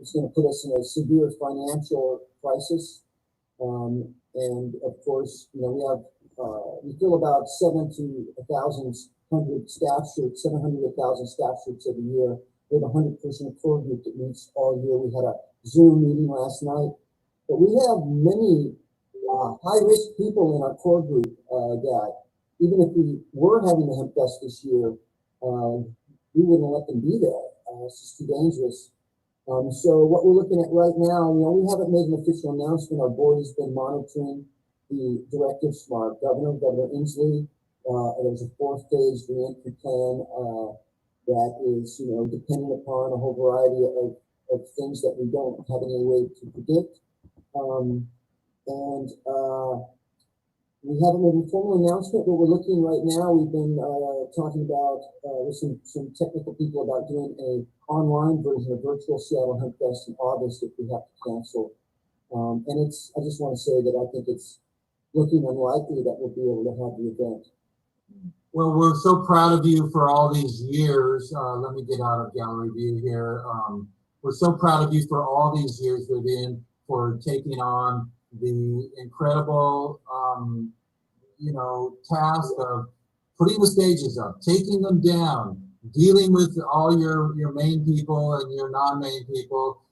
it's going to put us in a severe financial crisis. And of course, we fill about 700 to 1,000 staff shirts, 700 to 1,000 staff shirts every year. We have a 100-person core group that meets all year. We had a Zoom meeting last night, but we have many high-risk people in our core group that, even if we were having a hemp fest this year, we wouldn't let them be there. It's just too dangerous. So what we're looking at right now, we haven't made an official announcement. Our board has been monitoring the directives from our Governor Inslee. There's a 4th-phase reentry plan that is, dependent upon a whole variety of things that we don't have any way to predict. We haven't made a formal announcement, but we're looking right now. We've been talking about with some technical people about doing a online version of virtual Seattle Hemp Fest in August if we have to cancel. And I just want to say that I think it's looking unlikely that we'll be able to have the event. Well, we're so proud of you for all these years. Let me get out of gallery view here. We're so proud of you for all these years, Vivian, for taking on the incredible, task of putting the stages up, taking them down, dealing with all your main people and your non-main people.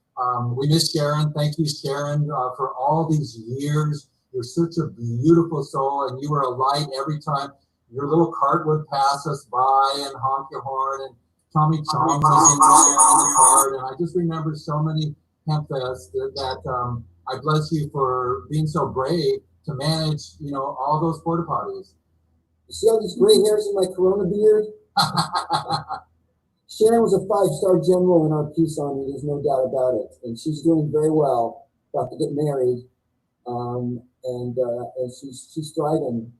We miss Sharon. Thank you, Sharon, for all these years. You're such a beautiful soul, and you were a light every time your little cart would pass us by and honk your horn, and Tommy Chong was in the cart. And I just remember so many hemp fests that I bless you for being so brave to manage, all those porta potties. You see all these gray hairs in my Corona beard? Sharon was a 5-star general in our peace army, there's no doubt about it. And she's doing very well, about to get married, and she's thriving.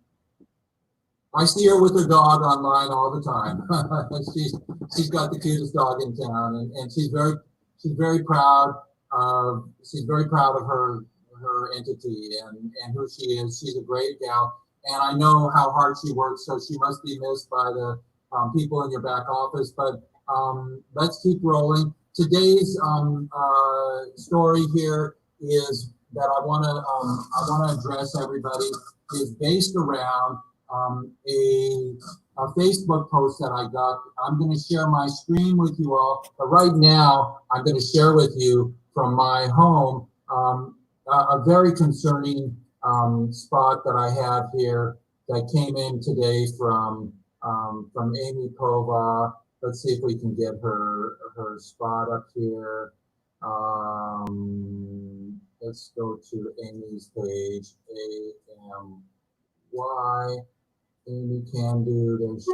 I see her with her dog online all the time. she's got the cutest dog in town, and she's very proud of her entity and who she is. She's a great gal, and I know how hard she works, so she must be missed by the people in your back office. But let's keep rolling. Today's story here is that I want to address everybody is based around a Facebook post that I got. I'm going to share my screen with you all, but right now I'm going to share with you from my home a very concerning spot that I have here that came in today from Amy Pova. Let's see if we can get her spot up here. Let's go to Amy's page, AMY. Amy Can Do, there she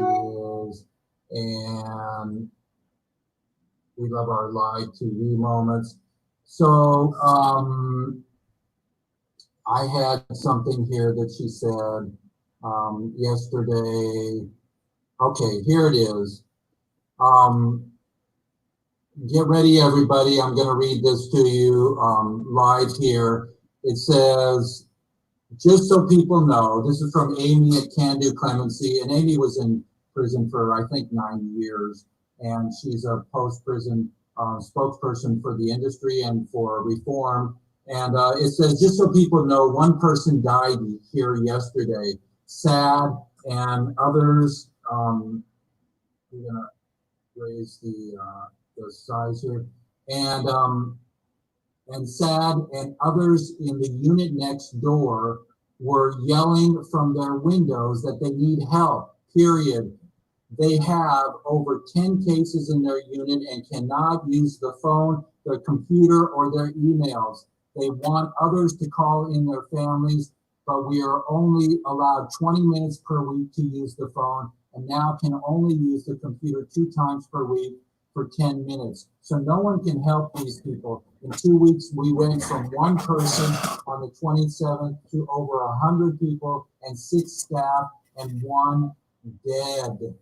is. And we love our live TV moments. So I had something here that she said yesterday. Okay, here it is. Get ready, everybody. I'm going to read this to you live here. It says, just so people know, this is from Amy at Can Do Clemency, and Amy was in prison for, I think, 9 years, and she's a post-prison spokesperson for the industry and for reform. And it says, just so people know, one person died here yesterday. Sad, and others, we're gonna raise the size here, and sad, and others in the unit next door were yelling from their windows that they need help, period. They have over 10 cases in their unit and cannot use the phone, their computer, or their emails. They want others to call in their families, but we are only allowed 20 minutes per week to use the phone, and now can only use the computer 2 times per week for 10 minutes. So no one can help these people. In 2 weeks, we went from 1 person on the 27th to over 100 people and 6 staff and 1 dead.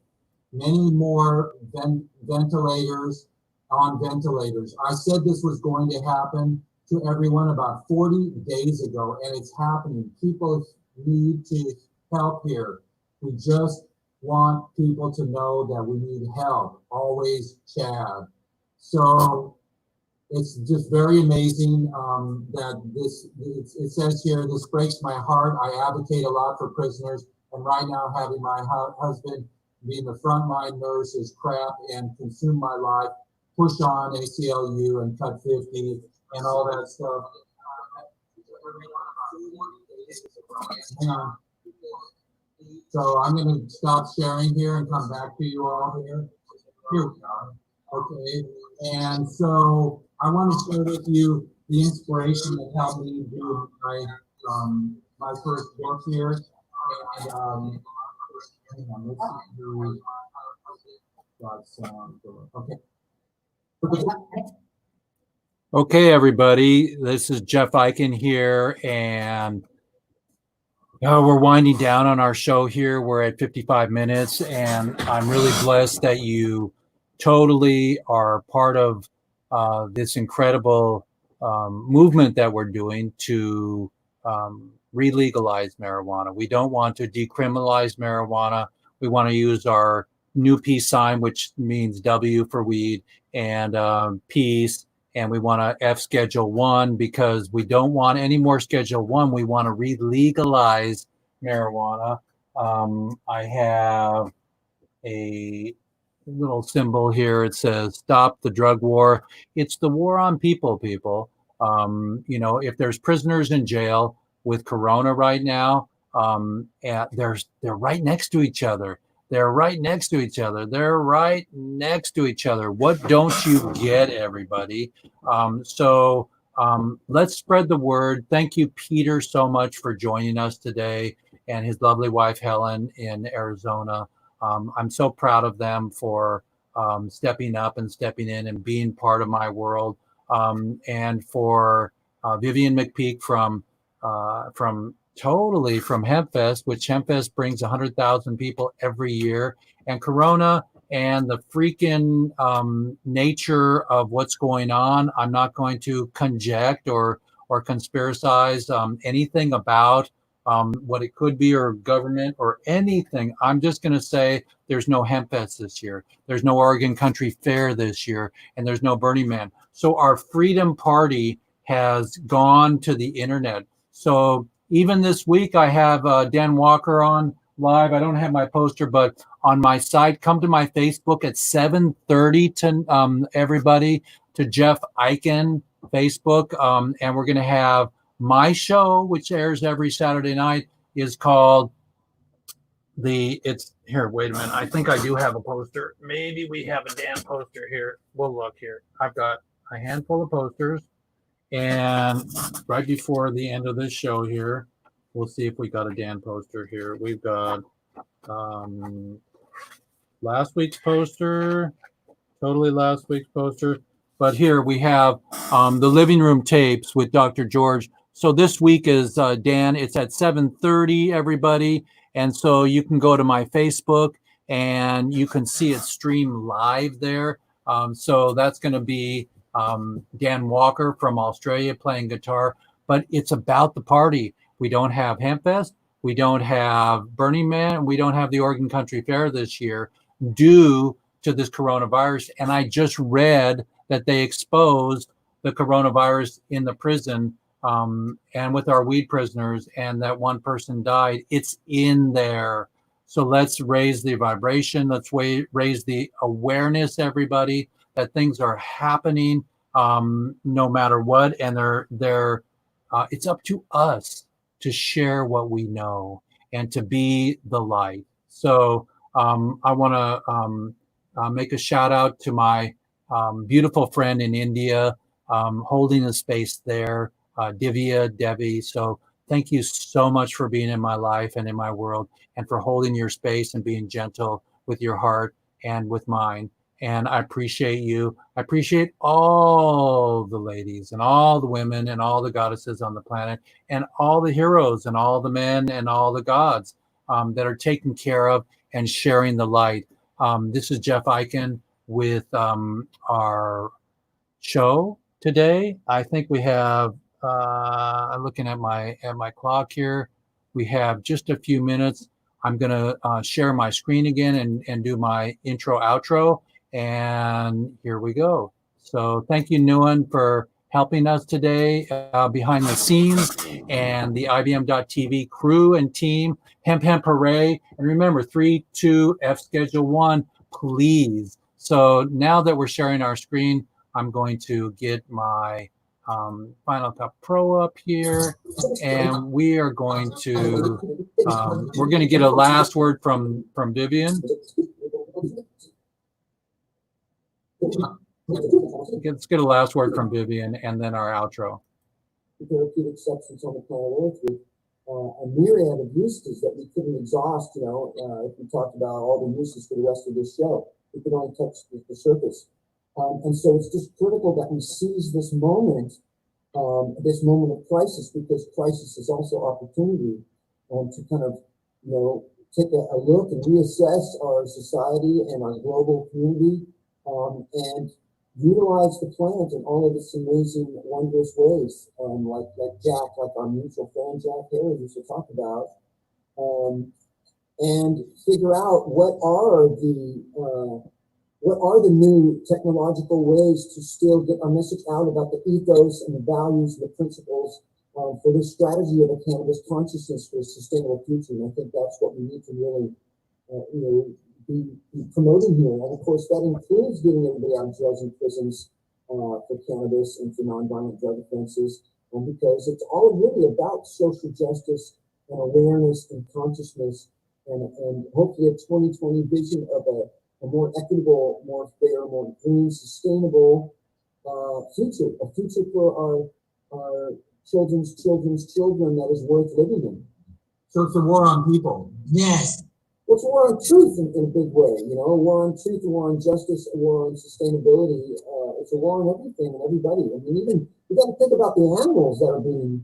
Many more ventilators on ventilators. I said this was going to happen to everyone about 40 days ago, and it's happening. People need to help here. We just want people to know that we need help. Always, Chad. So it's just very amazing that it says here, this breaks my heart. I advocate a lot for prisoners, and right now having my husband being the frontline nurse is crap and consume my life. Push on, ACLU, and cut 50 and all that stuff. Hang on. So I'm going to stop sharing here and come back to you all here. Here we are. Okay. And so I want to share with you the inspiration that helped me do my first book here. And hang on, let's see here we got sound. Okay. Okay, everybody. This is Jeff Eichen here, and we're winding down on our show here. We're at 55 minutes, and I'm really blessed that you totally are part of this incredible movement that we're doing to re-legalize marijuana. We don't want to decriminalize marijuana. We want to use our new peace sign, which means W for weed, and peace. And we want to F Schedule 1 because we don't want any more Schedule 1. We want to re-legalize marijuana. I have a little symbol here. It says, stop the drug war. It's the war on people, people. You know, if there's prisoners in jail with Corona right now, they're right next to each other. They're right next to each other. They're right next to each other. What don't you get, everybody? So let's spread the word. Thank you, Peter, so much for joining us today, and his lovely wife, Helen, in Arizona. I'm so proud of them for stepping up and stepping in and being part of my world. And for Vivian McPeak from HempFest, which HempFest brings 100,000 people every year, and Corona and the freaking nature of what's going on. I'm not going to conject or conspiracize anything about what it could be, or government or anything. I'm just going to say there's no HempFest this year. There's no Oregon Country Fair this year, and there's no Burning Man. So our Freedom Party has gone to the internet. So even this week, I have Dan Walker on live. I don't have my poster, but on my site, come to my Facebook at 7:30 to everybody, to Jeff Eichen Facebook. And we're going to have my show, which airs every Saturday night, is called it's here. Wait a minute. I think I do have a poster. Maybe we have a damn poster here. We'll look here. I've got a handful of posters. And right before the end of this show here, we'll see if we got a Dan poster here. We've got last week's poster, totally last week's poster. But here we have the living room tapes with Dr. George. So this week is Dan. It's at 7:30, everybody. And so you can go to my Facebook and you can see it stream live there. So that's going to be Dan Walker from Australia playing guitar, but it's about the party. We don't have HempFest, we don't have Burning Man, we don't have the Oregon Country Fair this year due to this coronavirus. And I just read that they exposed the coronavirus in the prison and with our weed prisoners, and that one person died. It's in there. So let's raise the vibration. Let's raise the awareness, everybody, that things are happening no matter what, and it's up to us to share what we know and to be the light. So I want to make a shout out to my beautiful friend in India, holding a space there, Devi. So thank you so much for being in my life and in my world, and for holding your space and being gentle with your heart and with mine. And I appreciate you. I appreciate all the ladies and all the women and all the goddesses on the planet, and all the heroes and all the men and all the gods that are taken care of and sharing the light. This is Jeff Eichen with our show today. I think we have, I'm looking at my clock here. We have just a few minutes. I'm going to share my screen again and do my intro outro. And here we go. So thank you, Nguyen, for helping us today behind the scenes, and the IBM.TV crew and team. Hemp Hooray. And remember, 3, 2, F Schedule 1, please. So now that we're sharing our screen, I'm going to get my Final Cut Pro up here, and we are going to We're going to get a last word from Vivian. Let's get a last word from Vivian and then our outro. Therapeutic substance on the planet Earth with a myriad of uses that we couldn't exhaust, if we talked about all the uses for the rest of this show. We could only touch the surface. And so it's just critical that we seize this moment of crisis, because crisis is also opportunity, to kind of, take a look and reassess our society and our global community, and utilize the plant in all of its amazing, wondrous ways, like Jack, like our mutual friend Jack Harris used to talk about, and figure out what are the new technological ways to still get our message out about the ethos and the values and the principles for this strategy of a cannabis consciousness for a sustainable future. And I think that's what we need to really, be promoting here. And of course, that includes getting everybody out of jails and prisons for cannabis and for nonviolent drug offenses, because it's all really about social justice and awareness and consciousness, and hopefully a 2020 vision of a more equitable, more fair, more green, sustainable future, a future for our children's children that is worth living in. So it's a war on people. Yes. Well, it's a war on truth in a big way, a war on truth, a war on justice, a war on sustainability. It's a war on everything and everybody. I mean, even we got to think about the animals that are being,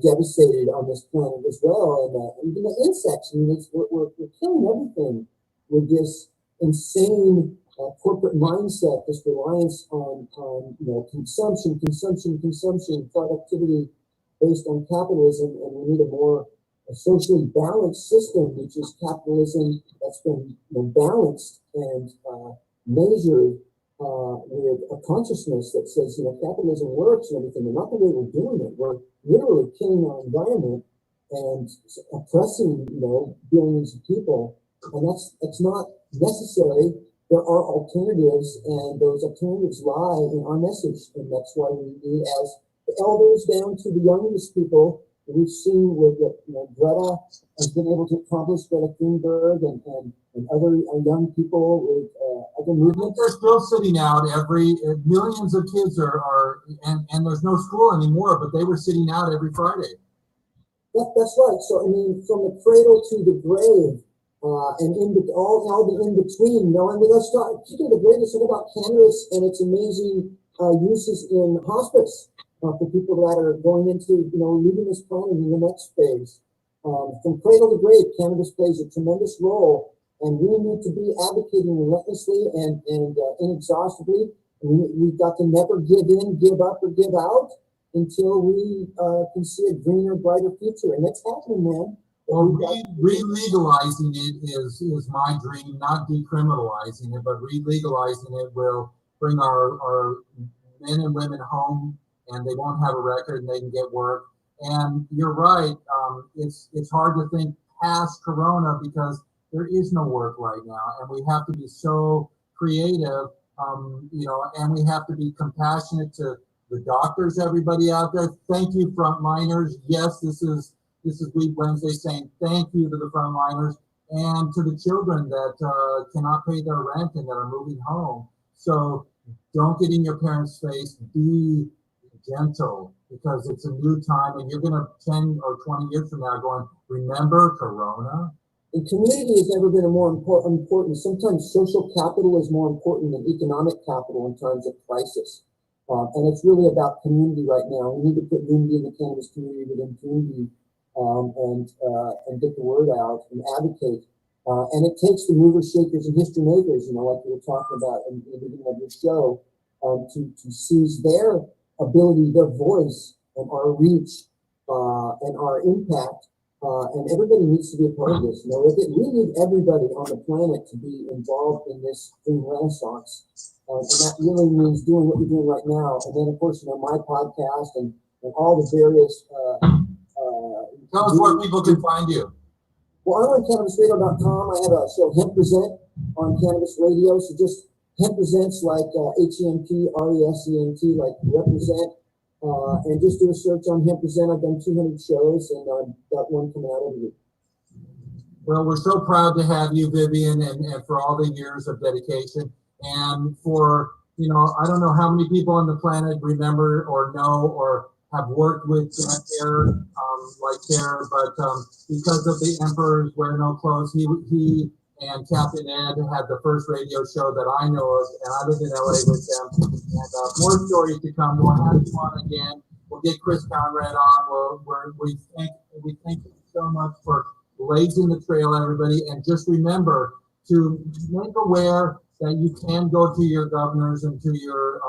devastated on this planet as well, and even the insects. I mean, we're killing everything with this insane corporate mindset, this reliance on consumption, productivity based on capitalism, and we need a socially balanced system, which is capitalism that's been balanced and measured with a consciousness that says, capitalism works and everything, and not the way we're doing it. We're literally killing our environment and oppressing, billions of people, and that's not necessary. There are alternatives, and those alternatives lie in our message, and that's why we need, as the elders down to the youngest people, we've seen with Greta has been able to accomplish, Greta Thunberg and other young people with other movements. They're still sitting out millions of kids are and there's no school anymore, but they were sitting out every Friday. That's right. So, I mean, from the cradle to the grave, and all the in between, and let's start. The greatest thing about cannabis and its amazing uses in hospice. For people that are going into, leaving this planet in the next phase. From cradle to grave, cannabis plays a tremendous role, and we need to be advocating relentlessly and inexhaustibly. We've got to never give in, give up, or give out until we can see a greener, brighter future. And that's happening, man. Well, re-legalizing it is my dream, not decriminalizing it, but re-legalizing it will bring our men and women home, and they won't have a record and they can get work. And you're right, it's hard to think past Corona because there is no work right now, and we have to be so creative, and we have to be compassionate to the doctors, everybody out there. Thank you, frontliners. Yes, this is Weed Wednesday saying thank you to the frontliners and to the children that cannot pay their rent and that are moving home. So don't get in your parents' face. Be gentle, because it's a new time, and you're going to 10 or 20 years from now going, remember Corona? And community has never been more important. Sometimes social capital is more important than economic capital in times of crisis. And it's really about community right now. We need to put unity in the cannabis community within community, and get the word out and advocate. And it takes the movers, shakers, and history makers, like we were talking about in the beginning of your show, to seize their ability, their voice, and our reach, and our impact. And everybody needs to be a part of this. We need everybody on the planet to be involved in this green renaissance. And that really means doing what you're doing right now. And then, of course, my podcast and all the various. Tell us where people can find you. Well, I'm on CannabisRadio.com. I have a show, Hemp Present, on Cannabis Radio. So just Hemp Presents, like HEMP, like represent. And just do a search on Hemp Present. I've done 200 shows, and I've got one coming out every week. Well, we're so proud to have you, Vivian, and for all the years of dedication. And for, you know, I don't know how many people on the planet remember or know or have worked with Jack Air, like Sarah, but because of the Emperor's Wear No Clothes, he and Captain Ed had the first radio show that I know of, and I lived in LA with them. And more stories to come. We'll have you on again. We'll get Chris Conrad on. We thank you so much for blazing the trail, everybody. And just remember to make aware that you can go to your governors and to your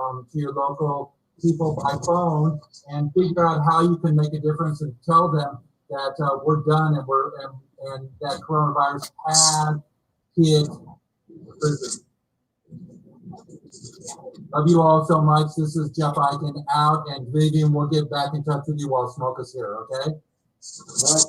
local people by phone and figure out how you can make a difference and tell them that we're done and that coronavirus has hit prison. Love you all so much. This is Jeff Eichen out, and Vivian, we'll get back in touch with you while Smoke is here, okay? All right.